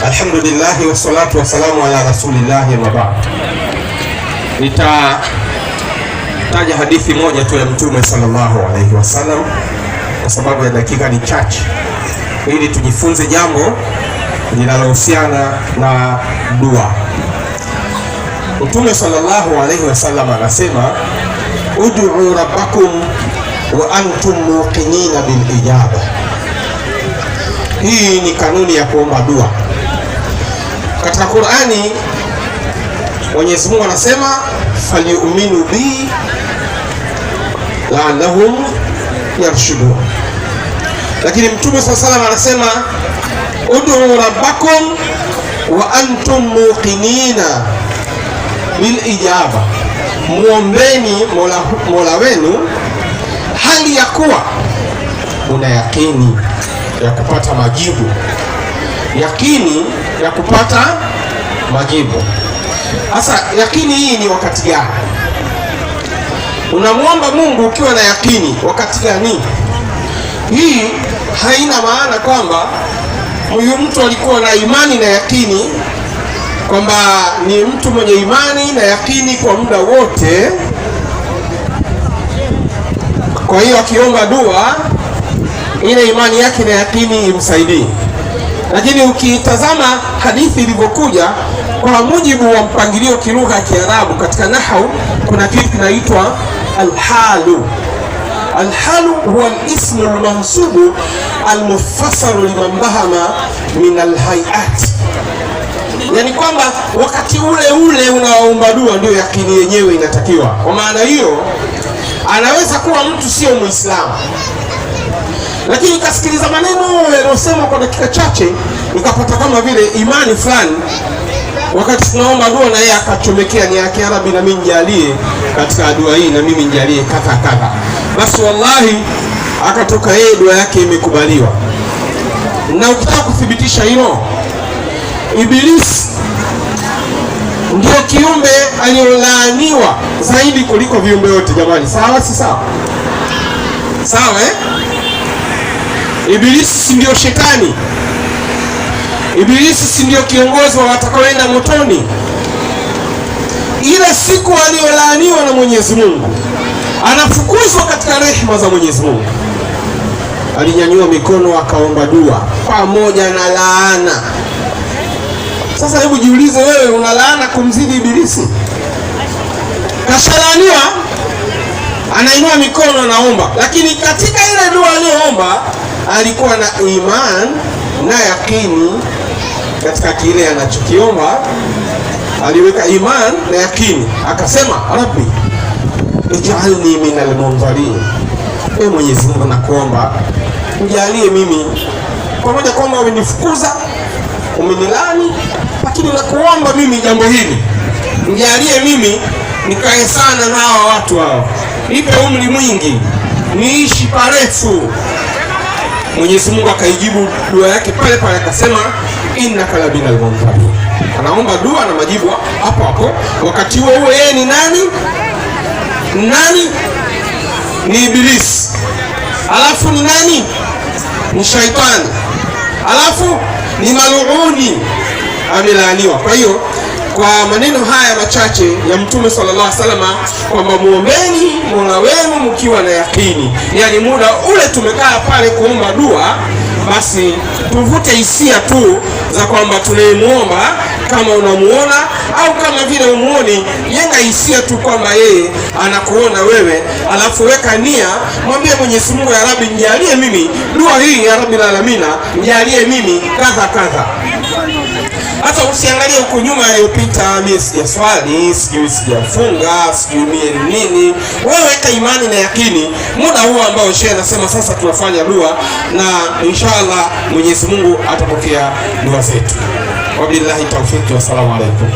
Alhamdulillah wassalatu wassalamu ala rasulillah wa ba'd. Nitataja hadithi moja tu ya Mtume sallallahu alaihi wasallam kwa sababu ya dakika ni chache, ili tujifunze jambo linalohusiana na dua. Mtume sallallahu alaihi wasallam anasema, ud'u rabbakum wa antum muqinina bil ijaba. Hii ni kanuni ya kuomba dua. Katika Qur'ani Mwenyezi Mungu anasema, falyu'minu bi la'allahum yarshudun. Lakini Mtume sallallahu alaihi wasallam anasema, ud'u rabbakum wa antum muqinina bil ijaba. Muombeni Mola wenu hali ya kuwa una yakini ya kupata majibu. Yakini ya kupata majibu. Sasa yakini hii ni wakati gani? Unamuomba Mungu ukiwa na yakini wakati gani? Hii haina maana kwamba huyu mtu alikuwa na imani na yakini, kwamba ni mtu mwenye imani na yakini kwa muda wote, kwa hiyo akiomba dua ile imani yake na yakini imsaidie. Lakini ukitazama hadithi ilivyokuja kwa mujibu wa mpangilio kilugha ya Kiarabu, katika nahwu kuna kitu kinaitwa alhalu. Alhalu huwa al-ismu al-mansubu al-mufassaru liman bahama min al-hay'at. Yani kwamba wakati ule ule unaomba dua ndio yakini yenyewe inatakiwa. Kwa maana hiyo anaweza kuwa mtu sio Muislamu, lakini kasikiliza maneno yanayosema kwa dakika chache, ikapata kama vile imani fulani. Wakati tunaomba dua na yeye akachomekea ni yake, ya Rabbi na mimi nijalie katika dua hii, na mimi nijalie kadha kadha. Basi wallahi akatoka yeye dua yake imekubaliwa. Na ukitaka kuthibitisha hilo, Ibilisi ndio kiumbe aliyolaaniwa zaidi kuliko viumbe wote. Jamani, sawa si sawa? Sawa Ibilisi si ndio shetani? Ibilisi si ndio kiongozi wa watakaoenda motoni? Ile siku aliyolaaniwa na Mwenyezi Mungu, anafukuzwa katika rehema za Mwenyezi Mungu, alinyanyua mikono akaomba dua pamoja na laana. Sasa hebu jiulize wewe, una laana kumzidi Ibilisi? Kashalaaniwa, anainua mikono anaomba, lakini katika ile dua aliyoomba alikuwa na iman na yakini katika kile anachokiomba. Aliweka iman na yakini, akasema, Rabbi ij'alni minal munzirin. Mwenyezi Mungu nakuomba nijalie mimi, pamoja kwamba umenifukuza, umenilani, lakini nakuomba mimi jambo hili nijalie mimi nikae sana na hawa watu hao, nipe umri mwingi, niishi parefu. Mwenyezi Mungu akaijibu dua yake pale pale, akasema innaka la minal munzirin. Anaomba dua na majibu hapo hapo. Wakati huo huo yeye ni nani? Ni Ibilisi. Alafu ni nani? Ni shaitani. Alafu ni maluuni, amelaaniwa. Kwa hiyo kwa maneno haya machache ya Mtume sallallahu alaihi wasallam kwamba muombeni Mola wenu mkiwa na yakini, yani muda ule tumekaa pale kuomba dua, basi tuvute hisia tu za kwamba tunayemuomba kama unamuona au kama vile umuoni, yenga hisia tu kwamba yeye anakuona wewe, alafu weka nia, mwambie Mwenyezi Mungu, ya Rabbi nijalie mimi dua hii, ya Rabbil Alamin nijalie mimi kadha kadha. Hata usiangalie huko nyuma yaliyopita, mimi sijaswali, sijui sijafunga, sijui nini. Wewe weka imani na yakini muda huo ambao Sheikh anasema sasa tunafanya dua, na inshallah Mwenyezi Mungu atapokea dua zetu. Wabillahi tawfiki, wassalamu alaikum.